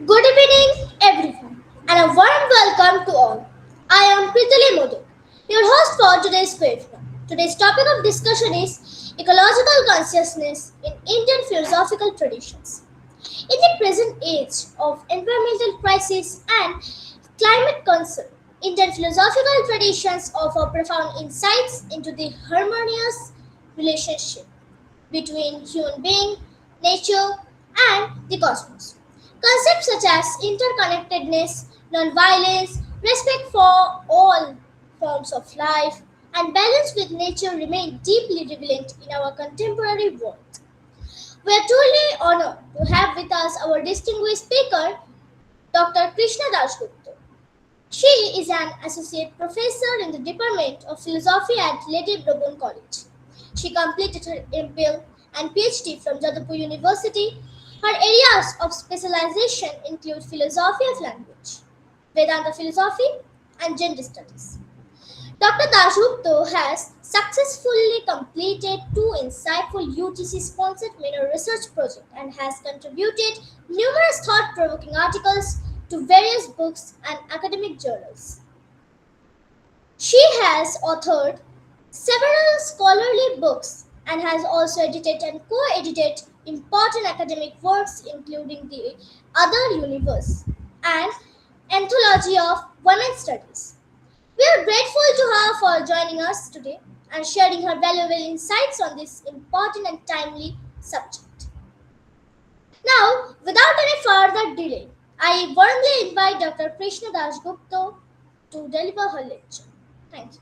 Good evening, everyone, and a warm welcome to all. I am Pritali Modu, your host for today's webinar. Today's topic of discussion is ecological consciousness in Indian philosophical traditions. In the present age of environmental crisis and climate concern, Indian philosophical traditions offer profound insights into the harmonious relationship between human being, nature, and the cosmos. Concepts such as interconnectedness, nonviolence, respect for all forms of life, and balance with nature remain deeply relevant in our contemporary world. We are truly honored to have with us our distinguished speaker, Dr. Krishna Dasgupta. She is an associate professor in the Department of Philosophy at Lady Brogan College. She completed her MPhil and PhD from Jadavpur University. Her areas of specialization include philosophy of language, Vedanta philosophy, and gender studies. Dr. Dasgupta has successfully completed two insightful UGC sponsored minor research projects and has contributed numerous thought provoking articles to various books and academic journals. She has authored several scholarly books and has also edited and co edited important academic works, including The Other Universe and Anthology of Women's Studies. We are grateful to her for joining us today and sharing her valuable insights on this important and timely subject. Now, without any further delay, I warmly invite Dr. Krishna Das Gupta to deliver her lecture. Thank you.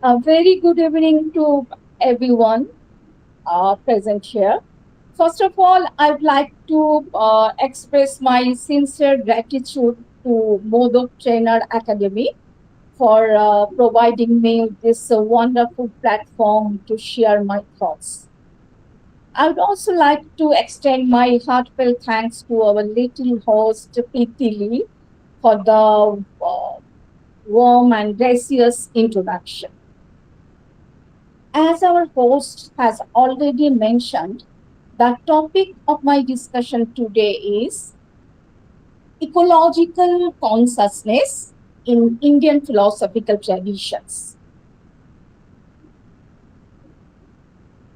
A very good evening to everyone present here. First of all, I'd like to express my sincere gratitude to Modok Trainer Academy for providing me this wonderful platform to share my thoughts. I would also like to extend my heartfelt thanks to our little host, Pitili, for the warm and gracious introduction. As our host has already mentioned, the topic of my discussion today is ecological consciousness in Indian philosophical traditions.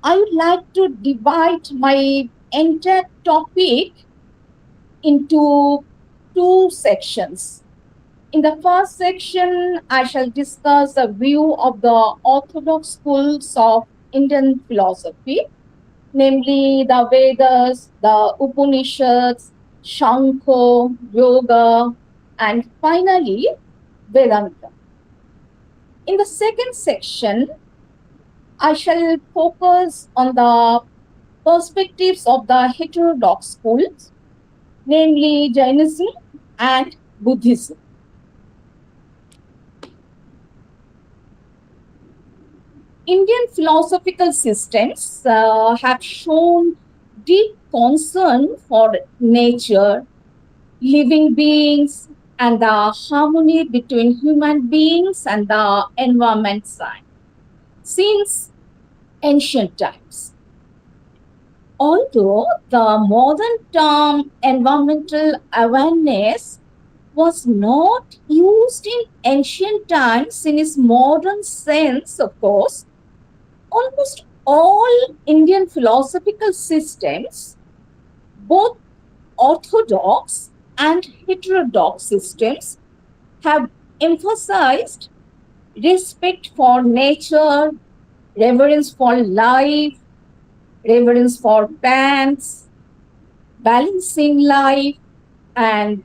I would like to divide my entire topic into two sections. In the first section, I shall discuss the view of the orthodox schools of Indian philosophy, namely the Vedas, the Upanishads, Shankho, Yoga, and finally Vedanta. In the second section, I shall focus on the perspectives of the heterodox schools, namely Jainism and Buddhism. Indian philosophical systems have shown deep concern for nature, living beings, and the harmony between human beings and the environment side since ancient times. Although the modern term environmental awareness was not used in ancient times in its modern sense, of course, almost all Indian philosophical systems, both orthodox and heterodox systems, have emphasized respect for nature, reverence for life, reverence for plants, balancing life, and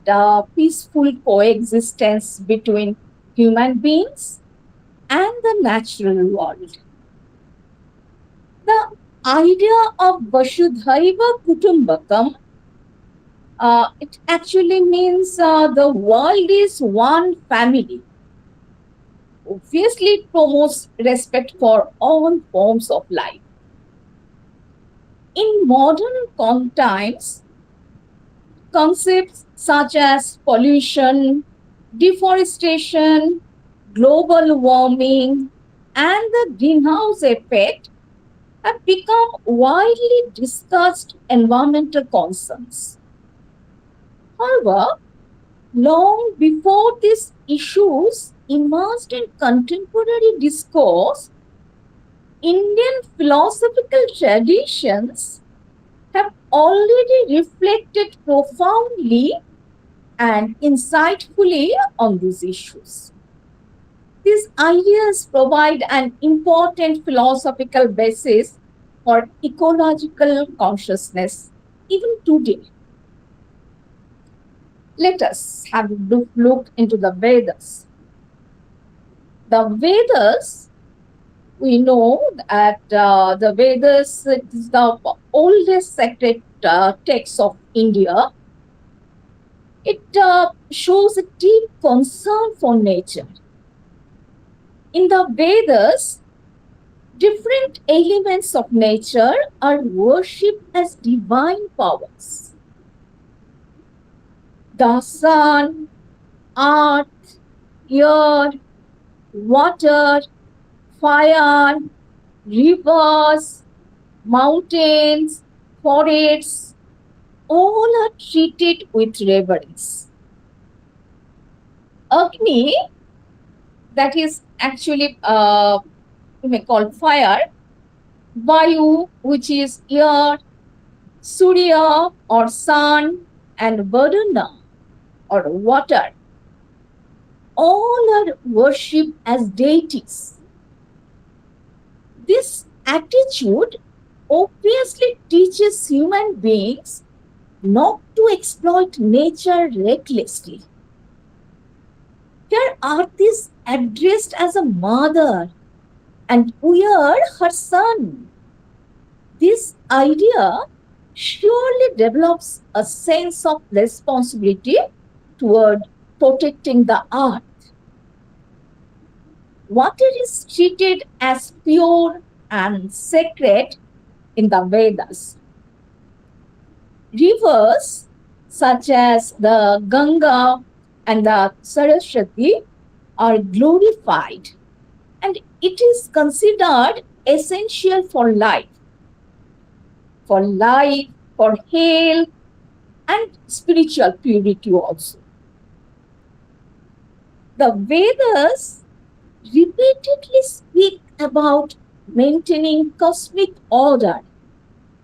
peaceful coexistence between human beings and the natural world. The idea of Vasudhaiva Kutumbakam, it actually means the world is one family. Obviously, it promotes respect for all forms of life. In modern times, concepts such as pollution, deforestation, global warming, and the greenhouse effect have become widely discussed environmental concerns. However, long before these issues emerged in contemporary discourse, Indian philosophical traditions have already reflected profoundly and insightfully on these issues. These ideas provide an important philosophical basis for ecological consciousness even today. Let us have a look into the Vedas. The Vedas, we know that the Vedas is the oldest sacred text of India. It shows a deep concern for nature. In the Vedas, different elements of nature are worshipped as divine powers. The sun, earth, air, water, fire, rivers, mountains, forests, all are treated with reverence. Agni, that is actually we may call fire, Vayu, which is air, Surya or sun, and Varuna or water, all are worshipped as deities. This attitude obviously teaches human beings not to exploit nature recklessly. Here, Earth is addressed as a mother, and we are her son. This idea surely develops a sense of responsibility toward protecting the earth. Water is treated as pure and sacred in the Vedas. Rivers such as the Ganga and the Saraswati are glorified, and it is considered essential for life, for health, and spiritual purity also. The Vedas repeatedly speak about maintaining cosmic order,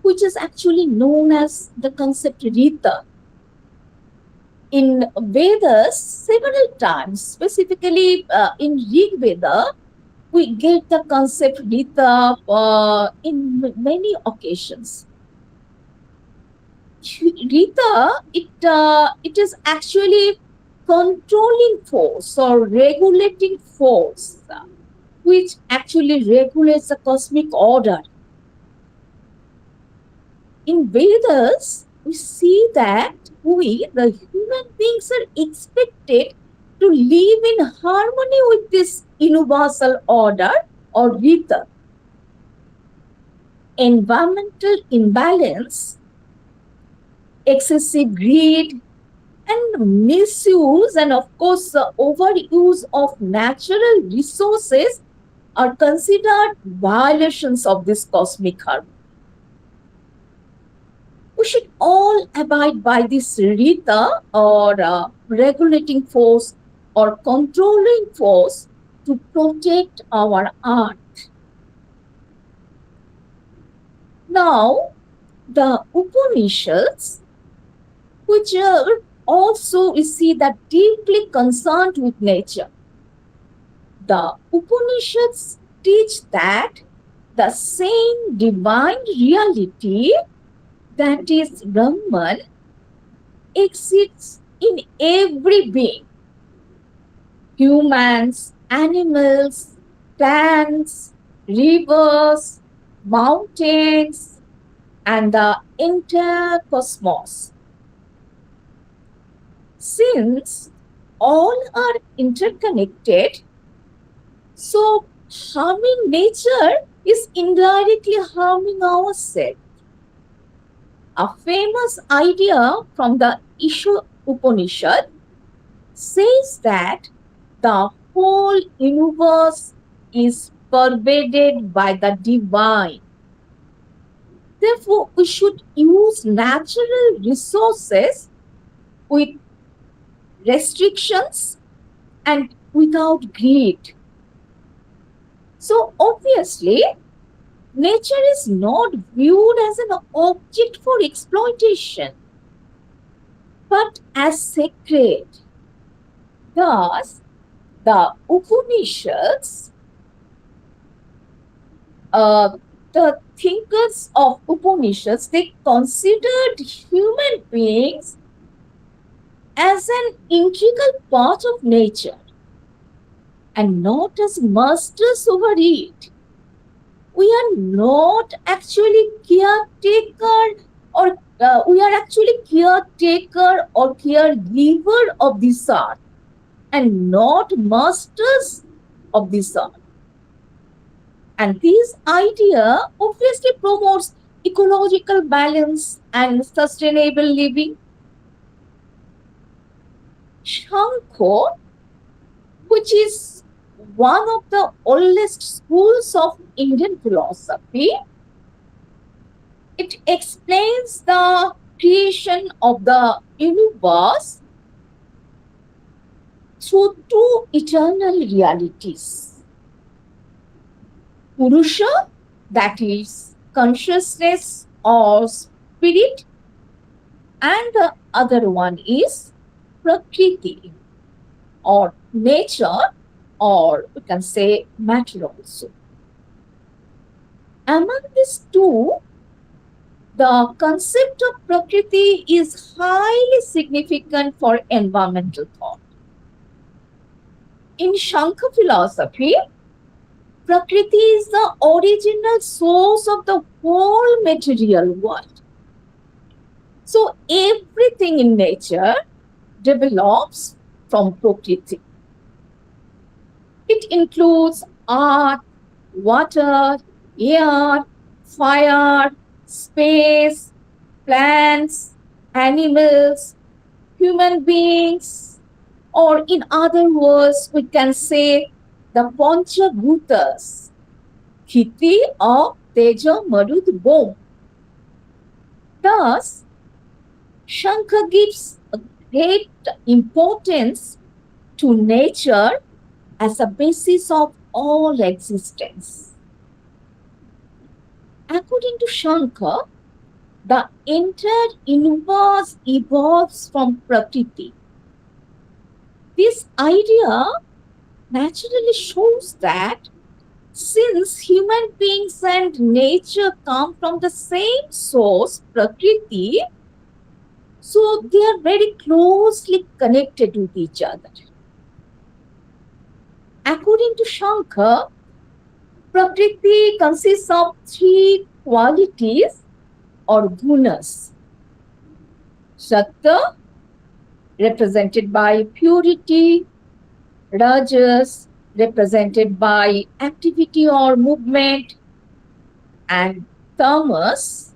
which is actually known as the concept Rita. In Vedas, several times, specifically in Rig Veda, we get the concept Rita in many occasions. Rita, it is actually controlling force or regulating force, which actually regulates the cosmic order. In Vedas, we see that we, the human beings, are expected to live in harmony with this universal order or Rita. Environmental imbalance, excessive greed, and misuse, and of course, overuse of natural resources are considered violations of this cosmic harmony. We should all abide by this Rita or regulating force or controlling force to protect our earth. Now, the Upanishads, which are also we see that deeply concerned with nature. The Upanishads teach that the same divine reality, that is Brahman, exists in every being. Humans, animals, plants, rivers, mountains, and the entire cosmos. Since all are interconnected, so harming nature is indirectly harming ourselves. A famous idea from the Isha Upanishad says that the whole universe is pervaded by the divine. Therefore, we should use natural resources with restrictions and without greed. So, obviously, nature is not viewed as an object for exploitation, but as sacred. Thus, the Upanishads, uh, the thinkers of Upanishads, they considered human beings as an integral part of nature and not as masters over it. We are not actually caretaker or we are actually caretaker or caregiver of this earth and not masters of this earth. And this idea obviously promotes ecological balance and sustainable living. Shankho, which is one of the oldest schools of Indian philosophy, it explains the creation of the universe through two eternal realities. Purusha, that is consciousness or spirit, and the other one is Prakriti or nature, or we can say matter also. Among these two, the concept of Prakriti is highly significant for environmental thought. In Shankha philosophy, Prakriti is the original source of the whole material world. So everything in nature develops from Prakriti. It includes earth, water, air, fire, space, plants, animals, human beings, or in other words, we can say the Panchabhutas, Khiti of Teja Marud Bom. Thus, Shankar gives a great importance to nature as a basis of all existence. According to Shankar, the entire universe evolves from Prakriti. This idea naturally shows that since human beings and nature come from the same source, Prakriti, so they are very closely connected with each other. According to Shankar, Prakriti consists of three qualities or gunas. Sattva, represented by purity, Rajas, represented by activity or movement, and Tamas,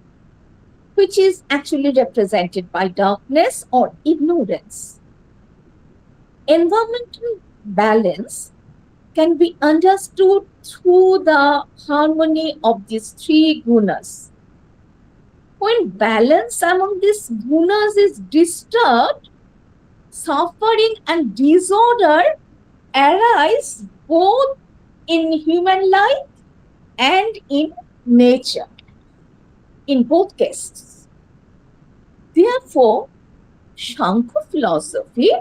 which is actually represented by darkness or ignorance. Environmental balance can be understood through the harmony of these three gunas. When balance among these gunas is disturbed, suffering and disorder arise both in human life and in nature, in both cases. Therefore, Shankha philosophy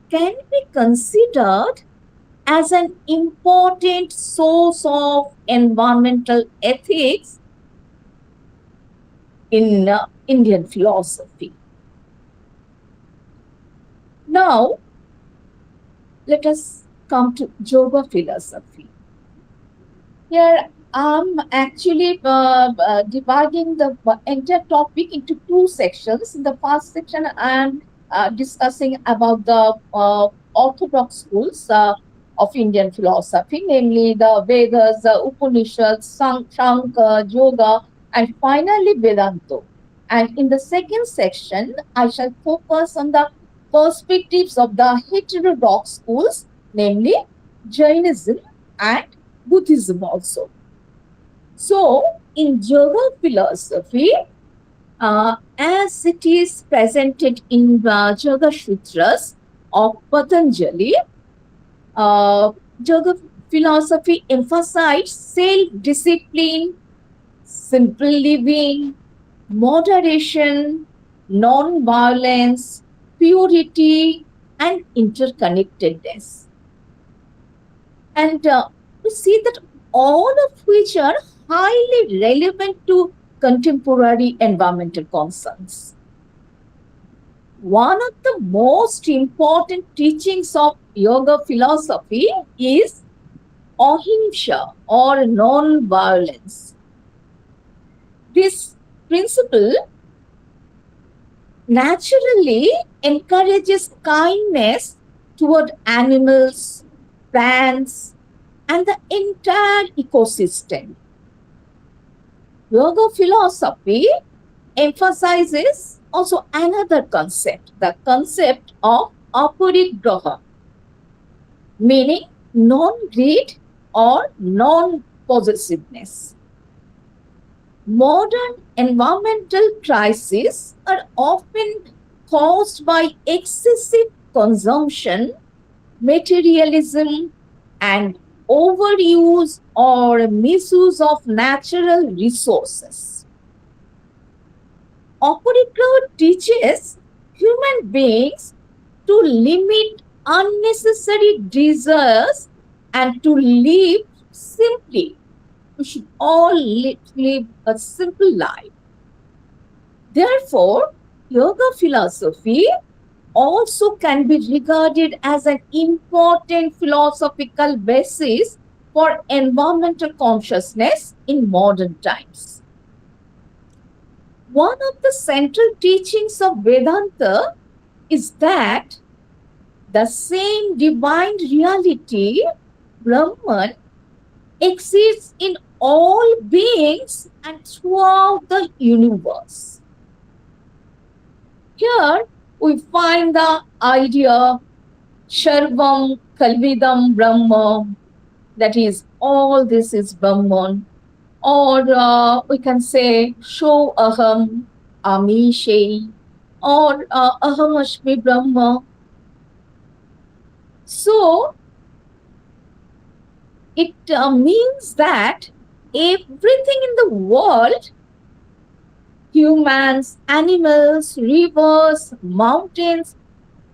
can be considered as an important source of environmental ethics in Indian philosophy. Now, let us come to yoga philosophy. Here, I'm actually dividing the entire topic into two sections. In the first section, I'm discussing about the orthodox schools of Indian philosophy, namely the Vedas, the Upanishads, Shankar, Yoga, and finally Vedanta. And in the second section, I shall focus on the perspectives of the heterodox schools, namely Jainism and Buddhism also. So, in yoga philosophy, as it is presented in Yoga Sutras of Patanjali, yoga philosophy emphasizes self-discipline, simple living, moderation, non-violence, purity, and interconnectedness. And we see that all of which are highly relevant to contemporary environmental concerns. One of the most important teachings of yoga philosophy is ahimsa or non-violence. This principle naturally encourages kindness toward animals, plants, and the entire ecosystem. Yoga philosophy emphasizes also another concept, the concept of aparigraha, meaning non-greed or non-possessiveness. Modern environmental crises are often caused by excessive consumption, materialism, and overuse or misuse of natural resources. Aparigraha teaches human beings to limit unnecessary desires and to live simply. We should all live a simple life. Therefore, yoga philosophy also can be regarded as an important philosophical basis for environmental consciousness in modern times. One of the central teachings of Vedanta is that the same divine reality, Brahman, exists in all beings and throughout the universe. Here we find the idea Sharvam Kalvidam Brahma, that is, all this is Brahman, or we can say Sho Aham Amishe, or Aham Ashmi Brahma. So it means that everything in the world, humans, animals, rivers, mountains,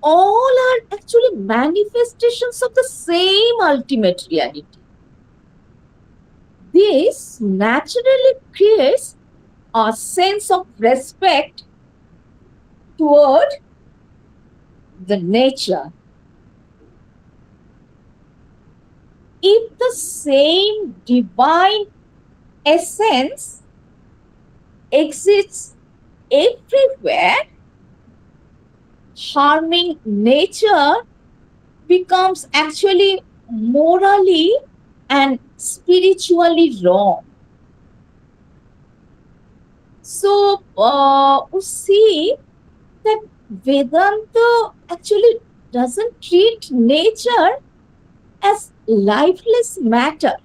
all are actually manifestations of the same ultimate reality. This naturally creates a sense of respect toward the nature. If the same divine essence exists everywhere, harming nature becomes actually morally and spiritually wrong. So we see that Vedanta actually doesn't treat nature as lifeless matter.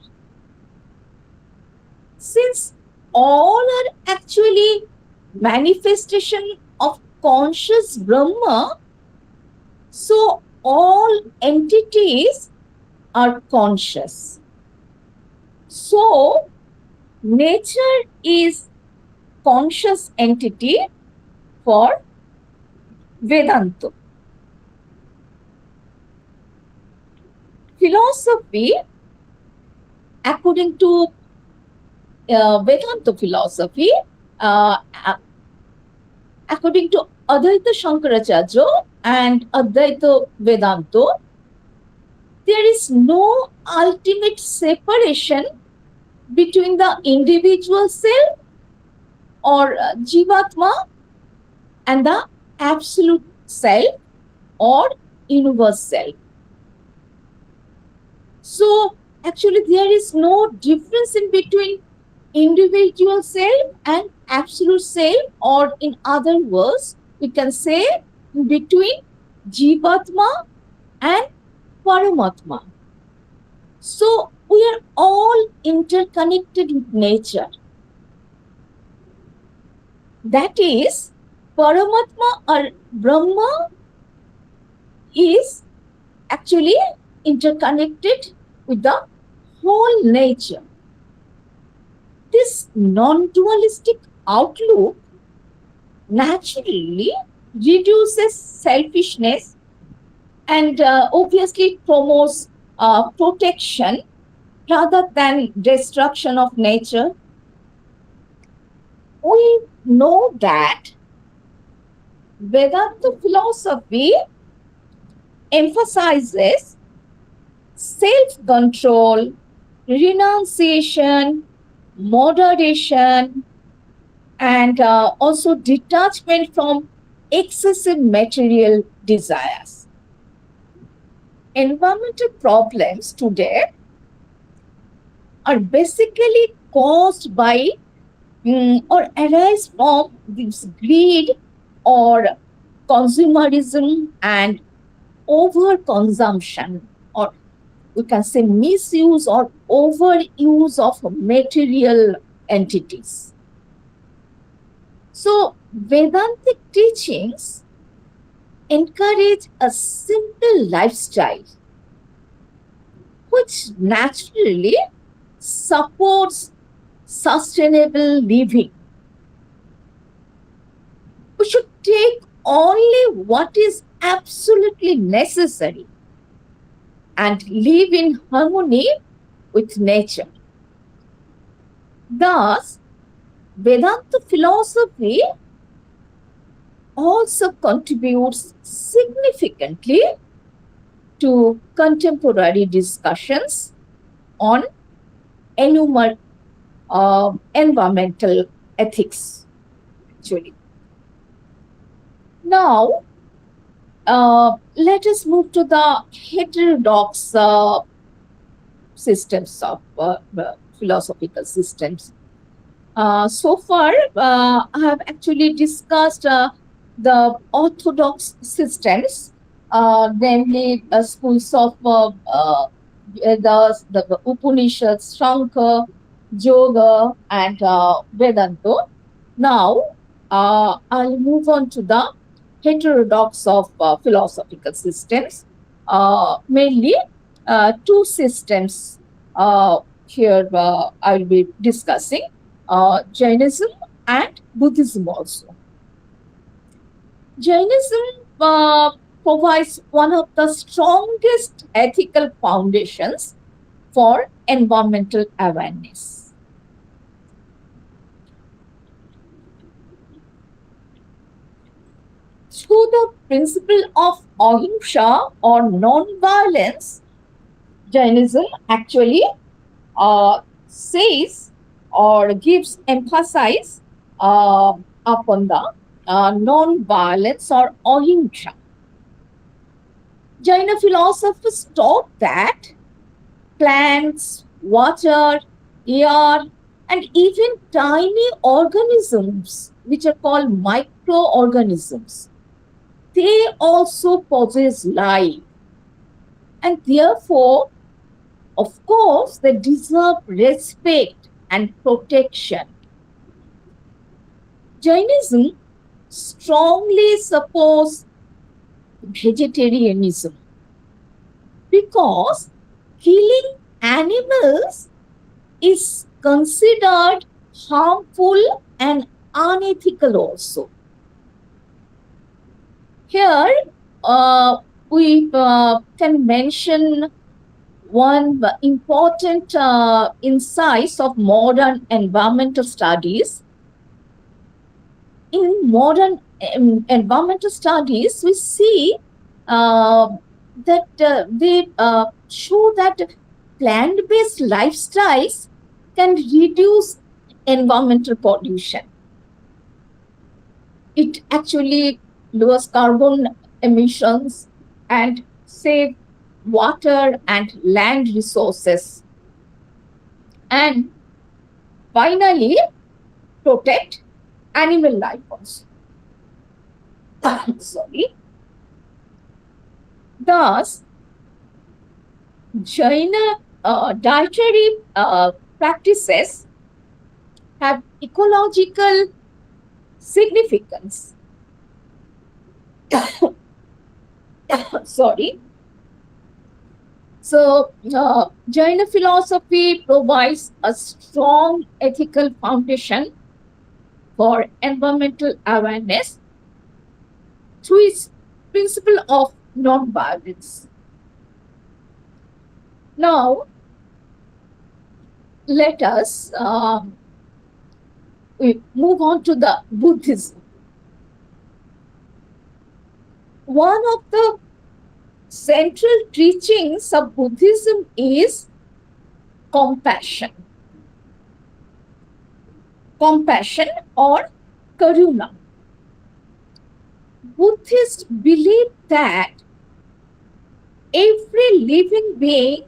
Since all are actually manifestation of conscious Brahma, so all entities are conscious. So nature is conscious entity for Vedanta. Philosophy, according to Vedanta philosophy, uh, according to Advaita Shankaracharya and Advaita Vedanta, there is no ultimate separation between the individual self or Jivatma and the absolute self or universe self. So actually there is no difference in between individual self and absolute self, or in other words, we can say between Jivatma and Paramatma. So we are all interconnected with nature. That is, Paramatma or Brahma is actually interconnected with the whole nature. This non dualistic outlook naturally reduces selfishness and obviously promotes protection rather than destruction of nature. We know that Vedanta philosophy emphasizes self control, renunciation, moderation, and also detachment from excessive material desires. Environmental problems today are basically caused by or arise from this greed or consumerism and overconsumption, or we can say misuse or overuse of material entities. So, Vedantic teachings encourage a simple lifestyle which naturally supports sustainable living. We should take only what is absolutely necessary and live in harmony with nature. Thus, Vedanta philosophy also contributes significantly to contemporary discussions on environmental ethics, actually. Now, let us move to the heterodox systems of philosophical systems. So far, I have actually discussed the orthodox systems, namely schools of the Upanishads, Shankar, Yoga, and Vedanta. Now, I'll move on to the heterodox of philosophical systems, mainly two systems here I'll be discussing, Jainism and Buddhism also. Jainism provides one of the strongest ethical foundations for environmental awareness. Through the principle of ahimsa or non-violence, Jainism actually says or gives emphasis upon the non-violence or ahimsa. Jaina philosophers taught that plants, water, air, and even tiny organisms, which are called microorganisms, they also possess life. And therefore, of course, they deserve respect and protection. Jainism strongly supports vegetarianism because killing animals is considered harmful and unethical also. Here, we can mention one important insight of modern environmental studies. In modern environmental studies, we see that they show that plant-based lifestyles can reduce environmental pollution. It actually lowers carbon emissions and save water and land resources. And finally, protect animal life also. Sorry. Thus, Jaina dietary practices have ecological significance. Sorry. So, Jaina philosophy provides a strong ethical foundation for environmental awareness through its principle of non-violence. Now, let us we move on to the Buddhism. One of the central teachings of Buddhism is compassion. Compassion or karuna. Buddhists believe that every living being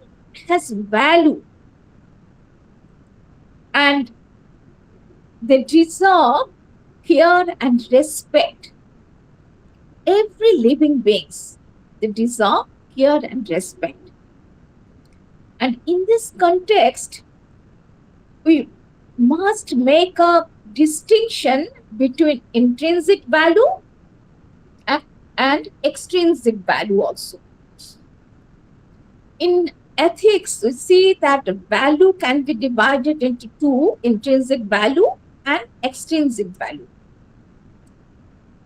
has value and they deserve care and respect. Every living beings, they deserve care and respect. And in this context, we must make a distinction between intrinsic value and extrinsic value also. In ethics, we see that value can be divided into two, intrinsic value and extrinsic value.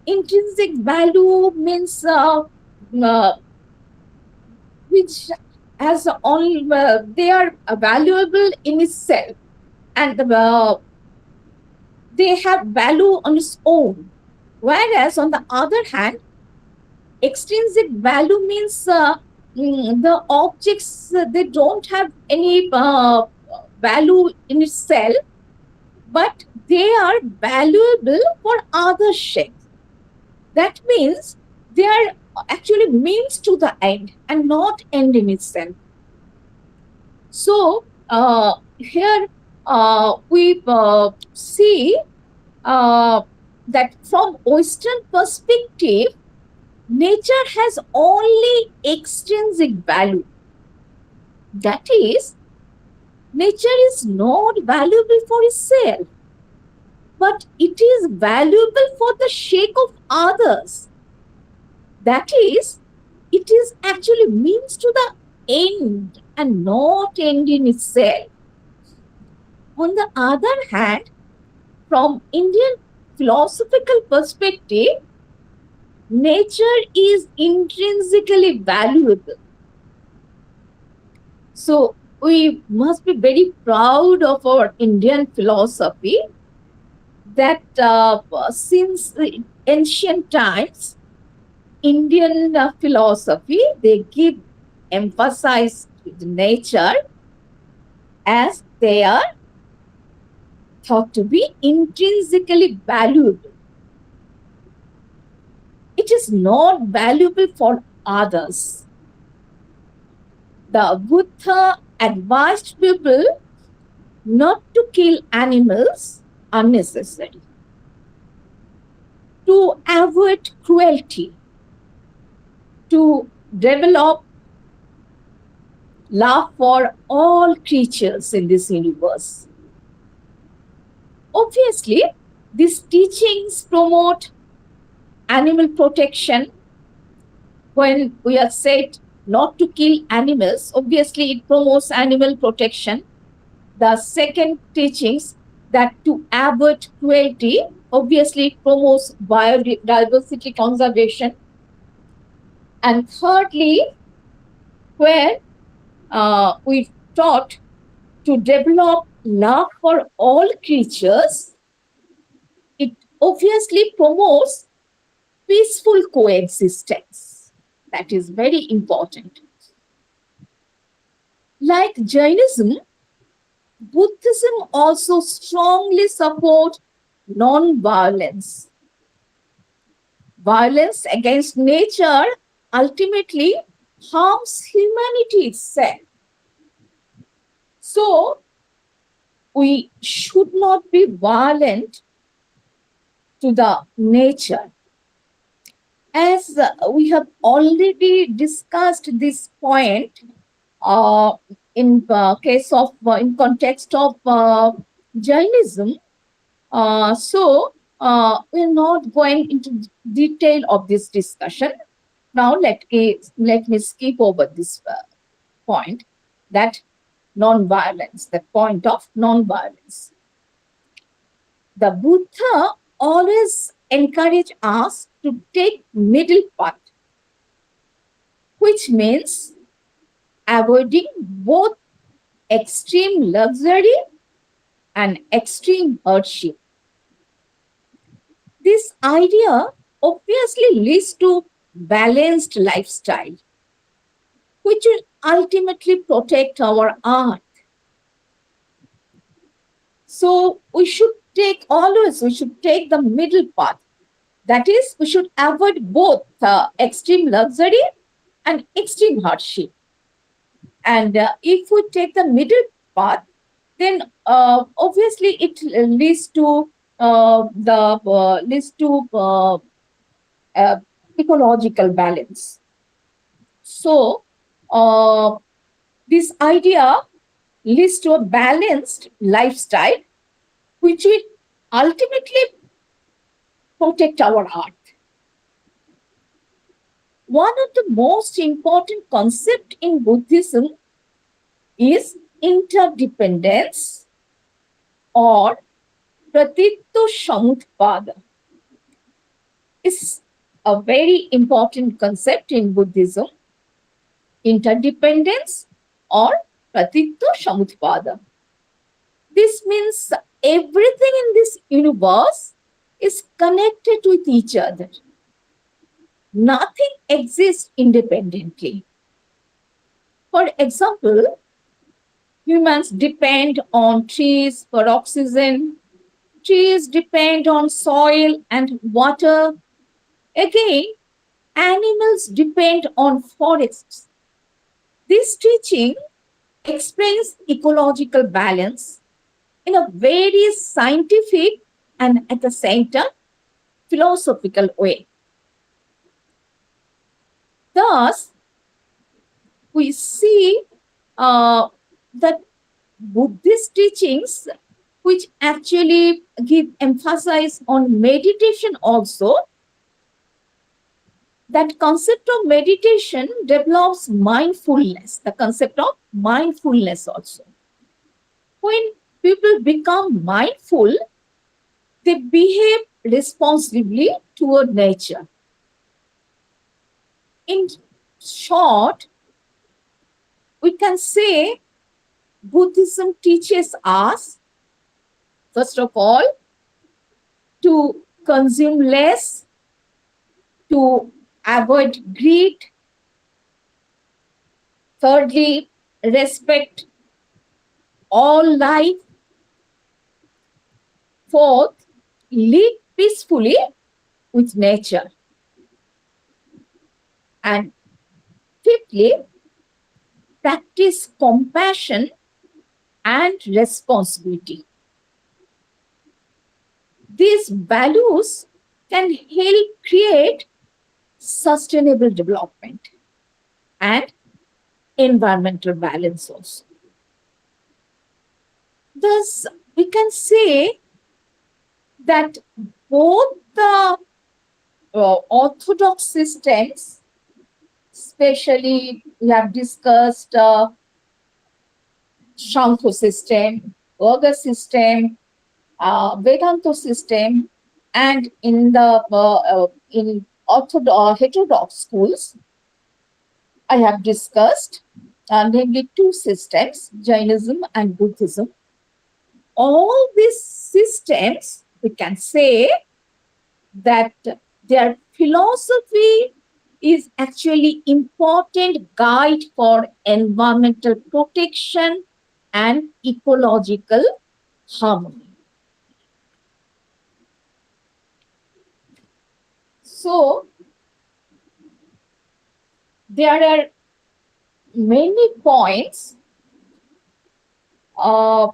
Intrinsic value means which has all, they are valuable in itself and they have value on its own. Whereas on the other hand, extrinsic value means the objects, they don't have any value in itself, but they are valuable for other shapes. That means they are actually means to the end and not end in itself. So here we see that from Western perspective, nature has only extrinsic value. That is, nature is not valuable for itself, but it is valuable for the sake of others. That is, it is actually means to the end and not end in itself. On the other hand, from Indian philosophical perspective, nature is intrinsically valuable. So we must be very proud of our Indian philosophy that since ancient times, Indian philosophy, they give emphasis to nature as they are thought to be intrinsically valuable. It is not valuable for others. The Buddha advised people not to kill animals unnecessarily, to avoid cruelty, to develop love for all creatures in this universe. Obviously, these teachings promote animal protection. When we are said not to kill animals, obviously it promotes animal protection. The second teachings, that to avoid cruelty, obviously it promotes biodiversity conservation. And thirdly, where we taught to develop love for all creatures, it obviously promotes peaceful coexistence. That is very important. Like Jainism, Buddhism also strongly supports non-violence. Violence against nature ultimately harms humanity itself. So, we should not be violent to the nature. As we have already discussed this point in case of in context of Jainism, so we're not going into detail of this discussion. Now let me skip over this point, that non-violence, the point of non-violence. The Buddha always encourage us to take middle path, which means avoiding both extreme luxury and extreme hardship. This idea obviously leads to balanced lifestyle, which will ultimately protect our earth. So we should take the middle path. That is, we should avoid both extreme luxury and extreme hardship. And if we take the middle path, then obviously it leads to ecological balance. So uh, this idea leads to a balanced lifestyle, which will ultimately protect our earth. One of the most important concepts in Buddhism is interdependence or pratitya samutpada. It's a very important concept in Buddhism, interdependence or pratitya samutpada. This means everything in this universe is connected with each other. Nothing exists independently. For example, humans depend on trees for oxygen, trees depend on soil and water. Again, animals depend on forests. This teaching explains ecological balance in a very scientific and at the same time philosophical way. Thus, we see uh, that Buddhist teachings, which actually give emphasis on meditation also, that concept of meditation develops mindfulness, the concept of mindfulness also. When people become mindful, they behave responsibly toward nature. In short, we can say Buddhism teaches us, first of all, to consume less, to avoid greed, thirdly, respect all life, fourth, live peacefully with nature, and fifthly, practice compassion and responsibility. These values can help create sustainable development and environmental balance also. Thus, we can say that both the orthodox systems, especially we have discussed Shankho system, Varga system, Vedanta system, and in orthodox heterodox schools, I have discussed namely two systems, Jainism and Buddhism. All these systems, we can say that their philosophy is actually important guide for environmental protection and ecological harmony. So there are many points uh,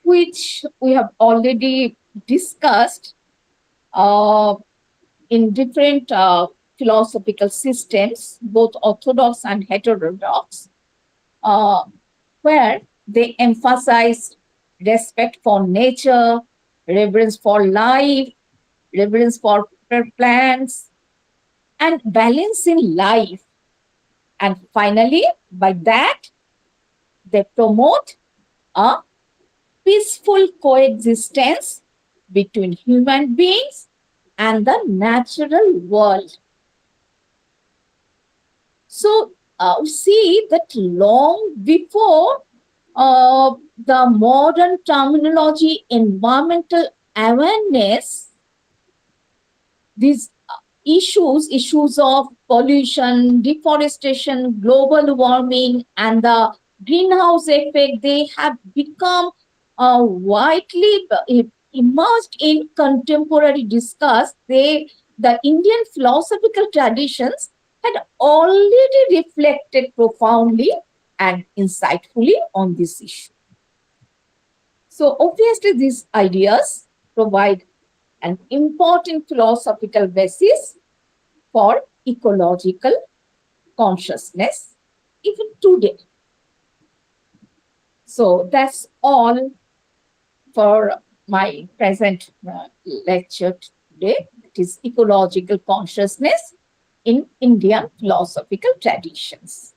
which we have already discussed uh, in different philosophical systems, both orthodox and heterodox, uh, where they emphasize respect for nature, reverence for life, reverence for plants, and balance in life. And finally, by that, they promote a peaceful coexistence between human beings and the natural world. So, see that long before the modern terminology environmental awareness, these issues of pollution, deforestation, global warming, and the greenhouse effect, they have become widely immersed in contemporary discourse. The Indian philosophical traditions had already reflected profoundly and insightfully on this issue. So obviously these ideas provide an important philosophical basis for ecological consciousness even today. So that's all for my present lecture today. It is ecological consciousness in Indian philosophical traditions.